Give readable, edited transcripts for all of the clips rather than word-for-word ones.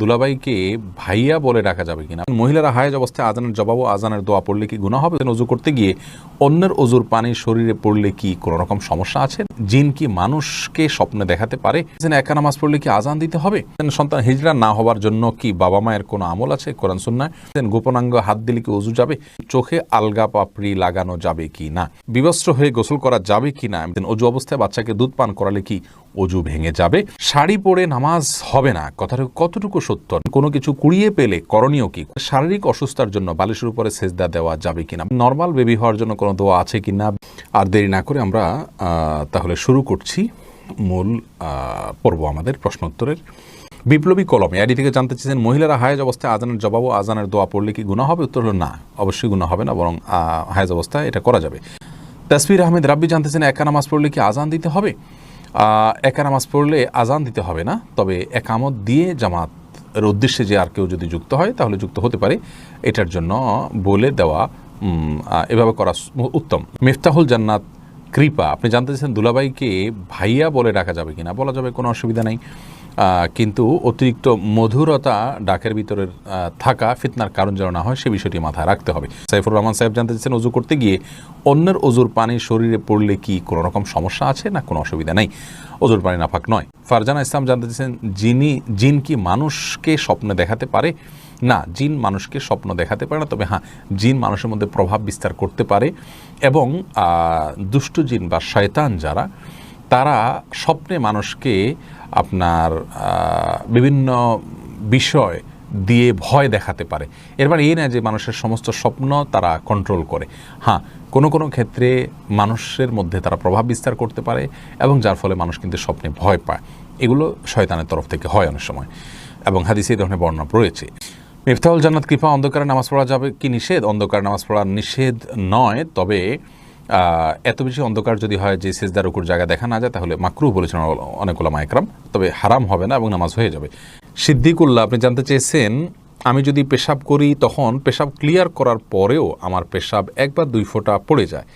দুলাভাইকে ভাইয়া বলে ডাকা যাবে কিনা? মহিলারা হায়েজ অবস্থায় আজানের জবাব ও আজানের দোয়া পড়লে কি গুনাহ হবে? ওযু করতে গিয়ে অন্যের ওযুর পানি শরীরে পড়লে কি কোনো রকম সমস্যা আছে? জিন কি মানুষকে স্বপ্নে দেখাতে পারে? একা নামাজ পড়লে কি আজান দিতে হবে? সন্তান হিজড়া না হওয়ার জন্য কি বাবা মায়ের কোনো আমল আছে কোরআন সুন্নাহ? গোপনাঙ্গ হাত দিলে কি ওযু যাবে? চোখে আলগা পাপড়ি লাগানো যাবে কি না? বিবস্ত্র হয়ে গোসল করা যাবে কি না? ওযু অবস্থায় বাচ্চাকে দুধ পান করালে কি ওযু ভেঙে যাবে? শাড়ি পরে নামাজ হবে না, কথাটা কতটুকু সত্য? কোনো কিছু কুড়িয়ে পেলে করণীয় কি? শারীরিক অসুস্থতার জন্য বালিশের উপরে সেজদা দেওয়া যাবে কিনা? নরমাল বেবি হওয়ার জন্য কোনো দোয়া আছে কিনা? আর দেরি না করে আমরা তাহলে শুরু করছি মূল পর্ব আমাদের প্রশ্নোত্তরের। বিপ্লবী কলমে আইডি থেকে জানতে চেয়েছেন, মহিলারা হায়েজ অবস্থায় আজানের জবাব ও আজানের দোয়া পড়লে কি গুনাহ হবে? উত্তর হলো না, অবশ্যই গুনাহ হবে না, বরং হায়েজ অবস্থায় এটা করা যাবে। তাসফির আহমেদ রাব্বি জানতেছেন, একা নামাজ পড়লে কি আজান দিতে হবে? একা নামাজ পড়লে আজান দিতে হবে না, তবে একামত দিয়ে জামাতের উদ্দেশ্যে যে আর কেউ যদি যুক্ত হয় তাহলে যুক্ত হতে পারে, এটার জন্য বলে দেওয়া এভাবে করা উত্তম। মিফতাহুল জান্নাত কৃপা আপনি জানতে চাইছেন, দুলাভাইকে ভাইয়া বলে ডাকা যাবে কিনা? বলা যাবে, কোনো অসুবিধা নেই, কিন্তু অতিরিক্ত মধুরতা ডাকের ভিতরে থাকা ফিতনার কারণ যেন না হয় সে বিষয়টি মাথায় রাখতে হবে। সাইফুর রহমান সাহেব জানতে চাইছেন, ওযু করতে গিয়ে অন্যের ওযুর পানি শরীরে পড়লে কি কোনো রকম সমস্যা আছে? না, কোনো অসুবিধা নেই, ওযুর পানি নাপাক নয়। ফারজানা ইসলাম জানতে চাইছেন, জিন কি মানুষকে স্বপ্নে দেখাতে পারে? না, জিন মানুষকে স্বপ্ন দেখাতে পারে না, তবে হ্যাঁ, জিন মানুষের মধ্যে প্রভাব বিস্তার করতে পারে এবং দুষ্ট জিন বা শয়তান যারা, তারা স্বপ্নে মানুষকে আপনার বিভিন্ন বিষয় দিয়ে ভয় দেখাতে পারে। এরপর এই না যে মানুষের সমস্ত স্বপ্ন তারা কন্ট্রোল করে। হ্যাঁ, কোনো কোনো ক্ষেত্রে মানুষের মধ্যে তারা প্রভাব বিস্তার করতে পারে এবং যার ফলে মানুষ কিন্তু স্বপ্নে ভয় পায়। এগুলো শয়তানের তরফ থেকে হয় অনেক সময় এবং হাদিসে এই ধরনের বর্ণনা রয়েছে। মিফতাহুল জান্নাত কৃপা অন্ধকারে নামাজ পড়া যাবে কি নিষেধ? অন্ধকারে নামাজ পড়া নিষেধ নয়, তবে এত বেশি অন্ধকার যদি হয় যে সেজদার রুকুর জায়গা দেখা না যায় তাহলে মাকরুহ বলেছেন অনেক উলামা একরাম, তবে হারাম হবে না এবং নামাজ হয়ে যাবে। সিদ্দিকুল্লাহ আপনি জানতে চেয়েছেন, আমি যদি পেশাব করি তখন পেশাব ক্লিয়ার করার পরেও আমার পেশাব এক বা দুই ফোঁটা পড়ে যায়,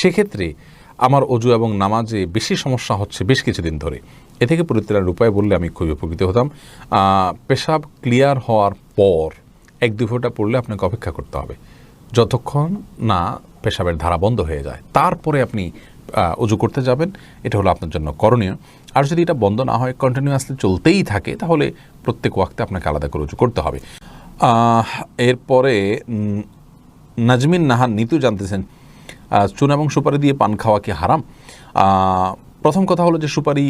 সেক্ষেত্রে আমার ওযু এবং নামাজে বেশি সমস্যা হচ্ছে বেশ কিছুদিন ধরে, এ থেকে পরিত্রাণের উপায় বললে আমি খুবই উপকৃত হতাম। পেশাব ক্লিয়ার হওয়ার পর এক দুই ফোঁটা পড়লে আপনাকে অপেক্ষা করতে হবে যতক্ষণ না পেশাবের ধারা বন্ধ হয়ে যায়, তারপরে আপনি ওযু করতে যাবেন। এটা হলো আপনার জন্য করণীয়। আর যদি এটা বন্ধ না হয়, কন্টিনিউয়াসলি চলতেই থাকে, তাহলে প্রত্যেক ওয়াক্তে আপনাকে আলাদা করে ওযু করতে হবে। এরপরে নাজমিন নাহান নিতু জানতেছেন, চুন এবং সুপারি দিয়ে পান খাওয়া কি হারাম? প্রথম কথা হলো যে সুপারি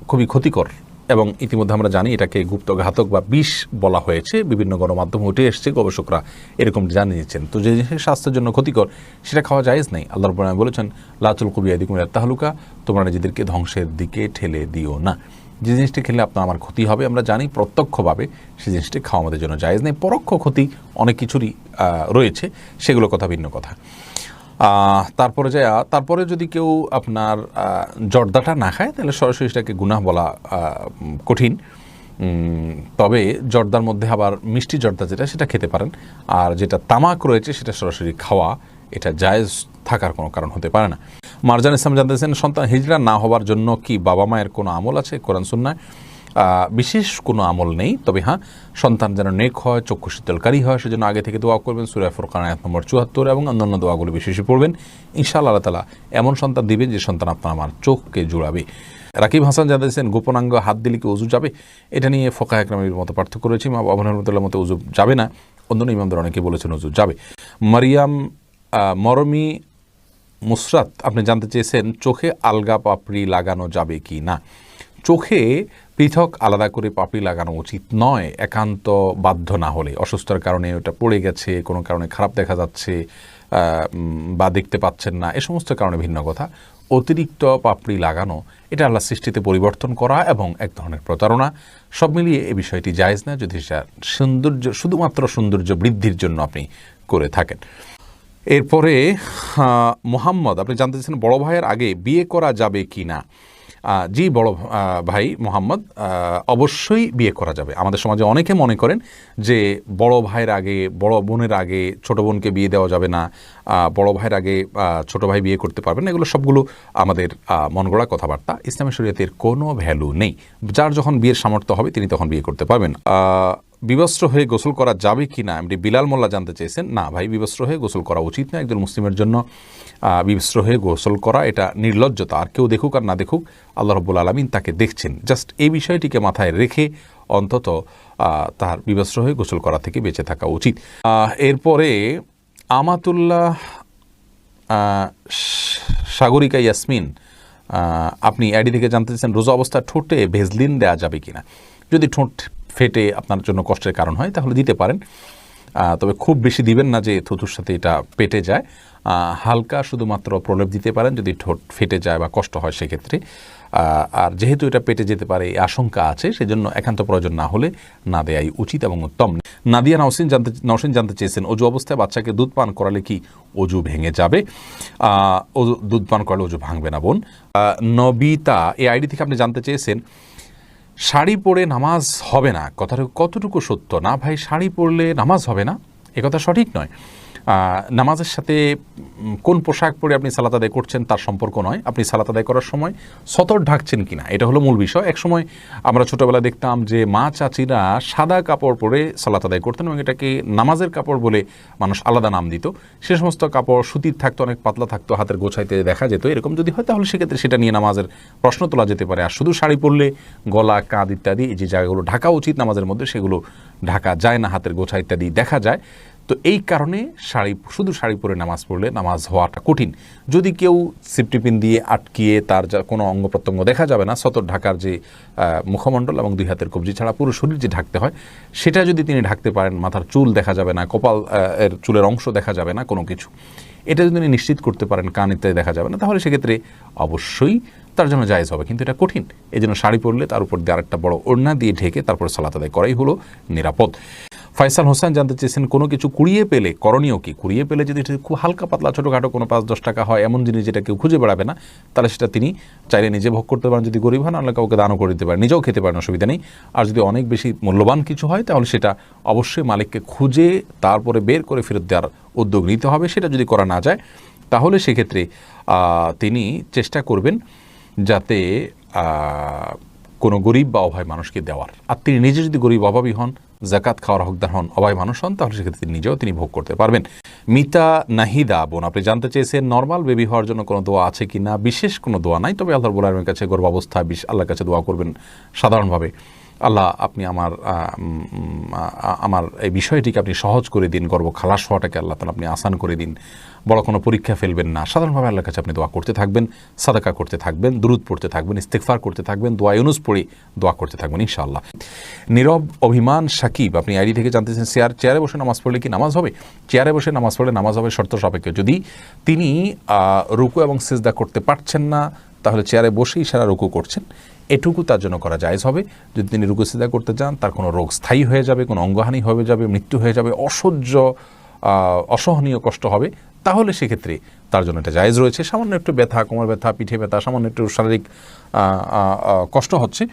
খুবই ক্ষতিকর এবং ইতিমধ্যে আমরা জানি এটাকে গুপ্ত ঘাতক বা বিষ বলা হয়েছে, বিভিন্ন গণমাধ্যমে উঠে এসছে, গবেষকরা এরকম জানিয়েছেন। তো যে জিনিস স্বাস্থ্যের জন্য ক্ষতিকর সেটা খাওয়া জায়েজ নেই। আল্লাহ রাব্বুল আলামিন বলেছেন, লা তুলকু বিআইদিকুম ইলা তাহলুকা, তোমরা নিজেদেরকে ধ্বংসের দিকে ঠেলে দিও না। যে জিনিসটি খেলে আপনার আমার ক্ষতি হবে আমরা জানি প্রত্যক্ষভাবে, সেই জিনিসটি খাওয়া আমাদের জন্য জায়েজ নেই। পরোক্ষ ক্ষতি অনেক কিছুরই রয়েছে, সেগুলো কথা ভিন্ন কথা। তারপরে যদি কেউ আপনার জর্দাটা না খায় তাহলে সরাসরি সেটাকে গুনাহ বলা কঠিন, তবে জর্দার মধ্যে আবার মিষ্টি জর্দা যেটা সেটা খেতে পারেন, আর যেটা তামাক রয়েছে সেটা সরাসরি খাওয়া এটা জায়েজ থাকার কোনো কারণ হতে পারে না। মারজান ইসলাম জানতেছেন, সন্তান হিজড়া না হওয়ার জন্য কি বাবা মায়ের কোনো আমল আছে কোরআন সুন্নাহ? বিশেষ কোনো আমল নেই, তবে হ্যাঁ, সন্তান যেন নেক হয়, চক্ষু শীতলকারী হয়, সেজন্য আগে থেকে দোয়া করবেন। সূরা ফুরকান আয়াত নম্বর ৭৪ এবং অন্যান্য দোয়াগুলো বেশি বেশি পড়বেন। ইনশাআল্লাহ আল্লাহ তাআলা এমন সন্তান দিবেন যে সন্তান আপনার আমার চোখকে জুড়াবে। রাকিব হাসান জানতেছেন, গোপনাঙ্গ হাত দিলে কি ওযু যাবে? এটা নিয়ে ফুকাহা একরামের মতো পার্থক্য রয়েছে। ইমাম আবু হানিফার মতো ওযু যাবে না, অন্যান্য ইমামদের অনেকে বলেছেন ওযু যাবে। মারিয়াম মরমি মুসরাত আপনি জানতে চেয়েছেন, চোখে আলগা পাপড়ি লাগানো যাবে কি না? চোখে পৃথক আলাদা করে পাপড়ি লাগানো উচিত নয়, একান্ত বাধ্য না হলে। অসুস্থতার কারণে ওটা পড়ে গেছে, কোনো কারণে খারাপ দেখা যাচ্ছে বা দেখতে পাচ্ছেন না, এ সমস্ত কারণে ভিন্ন কথা। অতিরিক্ত পাপড়ি লাগানো এটা আল্লাহর সৃষ্টিতে পরিবর্তন করা এবং এক ধরনের প্রতারণা। সব মিলিয়ে এই বিষয়টি জায়েজ না, যদি সেটা শুধুমাত্র সৌন্দর্য বৃদ্ধির জন্য আপনি করে থাকেন। এরপরে মোহাম্মদ আপনি জানতে চাচ্ছেন, বড় ভাইয়ের আগে বিয়ে করা যাবে কি না? জি বড় ভাই মোহাম্মদ, অবশ্যই বিয়ে করা যাবে। আমাদের সমাজে অনেকে মনে করেন যে বড় ভাইয়ের আগে, বড় বোনের আগে ছোট বোনকে বিয়ে দেওয়া যাবে না, বড় ভাইয়ের আগে ছোট ভাই বিয়ে করতে পারবেন না। এগুলো সবগুলো আমাদের মন গড়া কথাবার্তা। ইসলামী শরীয়তের কোনো ভ্যালু নেই। যার যখন বিয়ের সামর্থ্য হবে তিনি তখন বিয়ে করতে পারবেন। বিবস্ত্র হয়ে গোসল করা যাবে কি না, এমনি বিলাল মোল্লা জানতে চেয়েছেন। না ভাই, বিবস্ত্র হয়ে গোসল করা উচিত না। একজন মুসলিমের জন্য বিবস্ত্র হয়ে গোসল করা এটা নির্লজ্জতা। আর কেউ দেখুক আর না দেখুক, আল্লাহ রাব্বুল আলামিন তাকে দেখছেন। জাস্ট এই বিষয়টিকে মাথায় রেখে অন্তত তার বিবস্ত্র হয়ে গোসল করা থেকে বেঁচে থাকা উচিত। এরপরে আমাতুল্লাহ সাগরিকা ইয়াসমিন, আপনি আইডি থেকে জানতে চাইছেন রোজা অবস্থা ঠোঁটে ভেজলিন দেওয়া যাবে কিনা। যদি ঠোঁট ফেটে আপনার জন্য কষ্টের কারণ হয় তাহলে দিতে পারেন, তবে খুব বেশি দিবেন না যে থুতুর সাথে এটা পেটে যায়। হালকা শুধুমাত্র প্রলেপ দিতে পারেন যদি ঠোঁট ফেটে যায় বা কষ্ট হয় সেক্ষেত্রে। আর যেহেতু এটা পেটে যেতে পারে এই আশঙ্কা আছে, সেজন্য একান্ত প্রয়োজন না হলে না দেয়াই উচিত এবং উত্তম। নাদিয়া নওশিন জানতে চেয়েছেন অজু অবস্থায় বাচ্চাকে দুধ পান করালে কি অজু ভেঙে যাবে? দুধ পান করালে অজু ভাঙবে না বোন। নবিতা এই আইডি থেকে আপনি জানতে চেয়েছেন শাড়ি পরে নামাজ হবে না, কথাটা কতটুকু সত্য? না ভাই, শাড়ি পরলে নামাজ হবে না এ কথা সঠিক নয়। নামাজের সাথে কোন পোশাক পরে আপনি সালাত আদায় করছেন তার সম্পর্ক নয়। আপনি সালাত আদায় করার সময় সতর ঢাকছেন কিনা এটা হলো মূল বিষয়। এক সময় আমরা ছোটোবেলা দেখতাম যে মা চাচিরা সাদা কাপড় পরে সালাত আদায় করতেন এবং এটাকে নামাজের কাপড় বলে মানুষ আলাদা নাম দিত। সে সমস্ত কাপড় সুতির থাকতো, অনেক পাতলা থাকতো, হাতের গোছাইতে দেখা যেত। এরকম যদি হয় তাহলে সেক্ষেত্রে সেটা নিয়ে নামাজের প্রশ্ন তোলা যেতে পারে। আর শুধু শাড়ি পরলে গলা, কাঁধ ইত্যাদি যে জায়গাগুলো ঢাকা উচিত নামাজের মধ্যে সেগুলো ঢাকা যায় না, হাতের গোছা ইত্যাদি দেখা যায়। তো এই কারণে শুধু শাড়ি পরে নামাজ পড়লে নামাজ হওয়াটা কঠিন। যদি কেউ সিপটিপিন দিয়ে আটকিয়ে তার যা কোনো অঙ্গ প্রত্যঙ্গ দেখা যাবে না, সতর ঢাকার যে মুখমণ্ডল এবং দুই হাতের কবজি ছাড়া পুরো শরীর যে ঢাকতে হয় সেটা যদি তিনি ঢাকতে পারেন, মাথার চুল দেখা যাবে না, কপাল এর চুলের অংশ দেখা যাবে না, কোনো কিছু, এটা যদি তিনি নিশ্চিত করতে পারেন, কান ইত্যাদি দেখা যাবে না, তাহলে সেক্ষেত্রে অবশ্যই তার জন্য জায়েজ হবে। কিন্তু এটা কঠিন, এই জন্য শাড়ি পরলে তার উপর দিয়ে আরেকটা বড় ওড়না দিয়ে ঢেকে তারপর সালাত আদায় করাই হলো নিরাপদ। ফয়সাল হোসেন জানতে চেয়েছেন কোনো কিছু কুড়িয়ে পেলে করণীয় কি? কুড়িয়ে পেলে যদি খুব হালকা পাতলা ছোটোখাটো কোনো 5-10 টাকা হয় এমন জিনিস যেটা কেউ খুঁজে বেড়াবে না, তাহলে সেটা তিনি চাইলে নিজে ভোগ করতে পারেন। যদি গরিব হন তাহলে কাউকে দানও করে দিতে পারেন, নিজেও খেতে পারেন, অসুবিধা নেই। আর যদি অনেক বেশি মূল্যবান কিছু হয় তাহলে সেটা অবশ্যই মালিককে খুঁজে তারপরে বের করে ফেরত দেওয়ার উদ্যোগ নিতে হবে। সেটা যদি করা না যায় তাহলে সেক্ষেত্রে তিনি চেষ্টা করবেন যাতে কোনো গরিব বা অভাবী মানুষকে দেওয়ার। আর তিনি নিজে যদি গরিব অভাবী হন, জাকাত খাওয়ার হকদার হন, অভাবী মানুষ হন, তাহলে সেক্ষেত্রে তিনি নিজেও তিনি ভোগ করতে পারবেন। মিতা নাহিদা বোন, আপনি জানতে চেয়েছেন নর্মাল বেবি হওয়ার জন্য কোনো দোয়া আছে কি না? বিশেষ কোনো দোয়া নাই, তবে আল্লাহর রাব্বুল আলামিনের কাছে গর্ভাবস্থায় আল্লাহর কাছে দোয়া করবেন সাধারণভাবে, আল্লাহ আপনি আমার এই বিষয়টিকে আপনি সহজ করে দিন, গর্ভ খালাস হওয়াটাকে আল্লাহ তাআলা আপনি আসান করে দিন, বড় কোনো পরীক্ষা ফেলবেন না। সাধারণভাবে আল্লাহর কাছে আপনি দোয়া করতে থাকবেন, সাদাকা করতে থাকবেন, দুরূদ পড়তে থাকবেন, ইস্তিগফার করতে থাকবেন, দোয়া ইউনুস পড়ে দোয়া করতে থাকবেন ইনশাআল্লাহ। নীরব অভিমান সাকিব, আপনি আইডি থেকে জানতেছেন চেয়ারে বসে নামাজ পড়লে কি নামাজ হবে? চেয়ারে বসে নামাজ পড়লে নামাজ হবে শর্ত সাপেক্ষে। যদি তিনি রুকু এবং সিজদা করতে পারছেন না তাহলে চেয়ারে বসেই সারা রুকু করছেন, এটুকু তার জন্য করা জায়েজ হবে। যদি তিনি রুকু সিজদা করতে চান, তার কোনো রোগ স্থায়ী হয়ে যাবে, কোনো অঙ্গহানি হয়ে যাবে, মৃত্যু হয়ে যাবে, অসহনীয় কষ্ট হবে, তাহলে সেক্ষেত্রে তার জন্য এটা জায়েজ রয়েছে। সামান্য একটু ব্যথা, কোমর ব্যথা, পিঠে ব্যথা, সামান্য একটু শারীরিক কষ্ট হচ্ছে,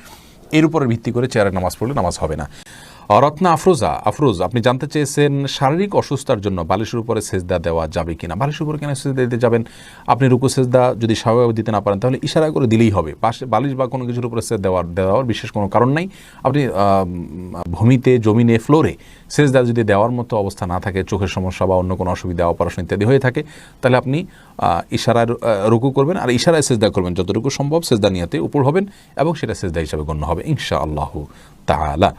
এর উপরে ভিত্তি করে চেয়ারে নামাজ পড়লে নামাজ হবে না। রত্না আফরোজ, আপনি জানতে চেয়েছেন শারীরিক অসুস্থতার জন্য বালিশের উপরে সেজদা দেওয়া যাবে কিনা? বালিশের উপরে কেন সেজদা দিতে যাবেন? আপনি রুকু সেজদা যদি স্বাভাবিকভাবে দিতে না পারেন তাহলে ইশারা করে দিলেই হবে। বালিশ বা কোনো কিছুর উপরে সেজদা দেওয়ার বিশেষ কোনো কারণ নাই। আপনি ভূমিতে, জমিনে, ফ্লোরে সেজদা যদি দেওয়ার মতো অবস্থা না থাকে, চোখের সমস্যা বা অন্য কোনো অসুবিধা, অপারেশন ইত্যাদি হয়ে থাকে, তাহলে আপনি ইশারায় রুকু করবেন আর ইশারায় সেজদা করবেন, যতটুকু সম্ভব সেজদা নিয়াতে উপর হবেন এবং সেটা সেজদা হিসাবে গণ্য হবে ইনশাআল্লাহু তাআলা।